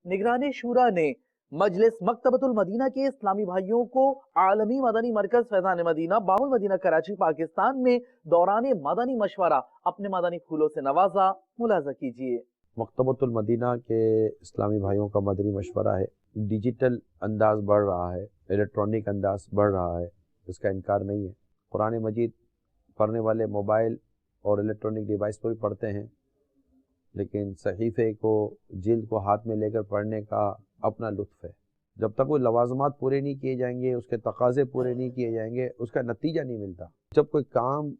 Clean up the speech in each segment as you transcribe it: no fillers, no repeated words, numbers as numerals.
निगरानी शूरा ने मजलिस मकतबतुल मदीना के इस्लामी भाइयों को आलमी मदनी मरकज फैजान मदीना बाहुल मदीना कराची पाकिस्तान में दौरान मदनी मशवरा अपने मदनी फूलों से नवाजा। मुलाजा कीजिए। मकतबतुल मदीना के इस्लामी भाइयों का मदनी मशवरा है। डिजिटल अंदाज बढ़ रहा है, इलेक्ट्रॉनिक अंदाज बढ़ रहा है, इसका इनकार नहीं है। कुरान मजीद पढ़ने वाले मोबाइल और इलेक्ट्रॉनिक डिवाइस पर भी पढ़ते हैं, लेकिन सहीफ़े को, जिल्द को हाथ में लेकर पढ़ने का अपना लुत्फ़ है। जब तक वो लवाज़मात पूरे नहीं किए जाएंगे, उसके तकाज़े पूरे नहीं किए जाएंगे, उसका नतीजा नहीं मिलता। जब कोई काम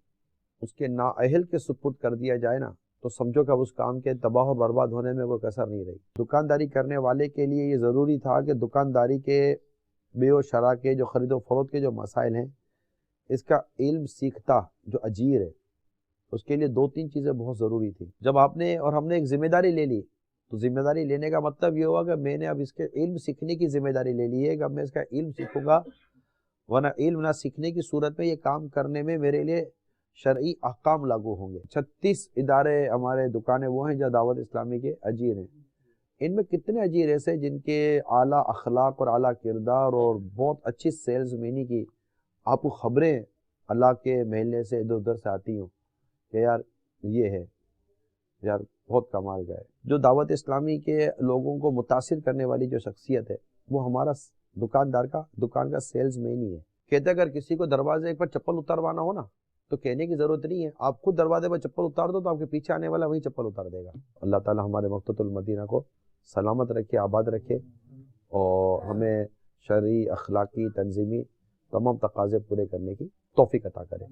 उसके नाअहल के सुपुर्द कर दिया जाए ना, तो समझो कि अब उस काम के तबाह और बर्बाद होने में कोई कसर नहीं रही। दुकानदारी करने वाले के लिए ये ज़रूरी था कि दुकानदारी के बे व शरा के जो ख़रीद व फ़रोख्त के जो मसाइल हैं, इसका इल्म सीखता जो अजीर है, उसके लिए दो तीन चीज़ें बहुत ज़रूरी थी। जब आपने और हमने एक ज़िम्मेदारी ले ली, तो ज़िम्मेदारी लेने का मतलब ये हुआ कि मैंने अब इसके इल्म सीखने की ज़िम्मेदारी ले ली है कि अब मैं इसका इल्म सीखूँगा, वरना इल्म ना सीखने की सूरत में ये काम करने में मेरे लिए शरई अहकाम लागू होंगे। 36 इदारे हमारे दुकानें वो हैं जो दावत इस्लामी के अजीर हैं। इनमें कितने अजीर ऐसे जिनके आला अखलाक और आला किरदार और बहुत अच्छी सेल्स मैनी की आपको ख़बरें अल्लाह के महल्ले से इधर उधर से आती हों कि यार ये है, यार बहुत कमाल का है। जो दावत इस्लामी के लोगों को मुतासिर करने वाली जो शख्सियत है, वो हमारा दुकान का सेल्स मैन ही है। कहते अगर किसी को दरवाजे पर चप्पल उतारवाना हो ना, तो कहने की ज़रूरत नहीं है, आप खुद दरवाजे पर चप्पल उतार दो तो आपके पीछे आने वाला वही चप्पल उतार देगा। अल्लाह ताला हमारे मकतबतुल मदीना को सलामत रखे, आबाद रखे और हमें शरई, अखलाकी, तंजीमी तमाम तकाज़े पूरे करने की तौफीक अता करे।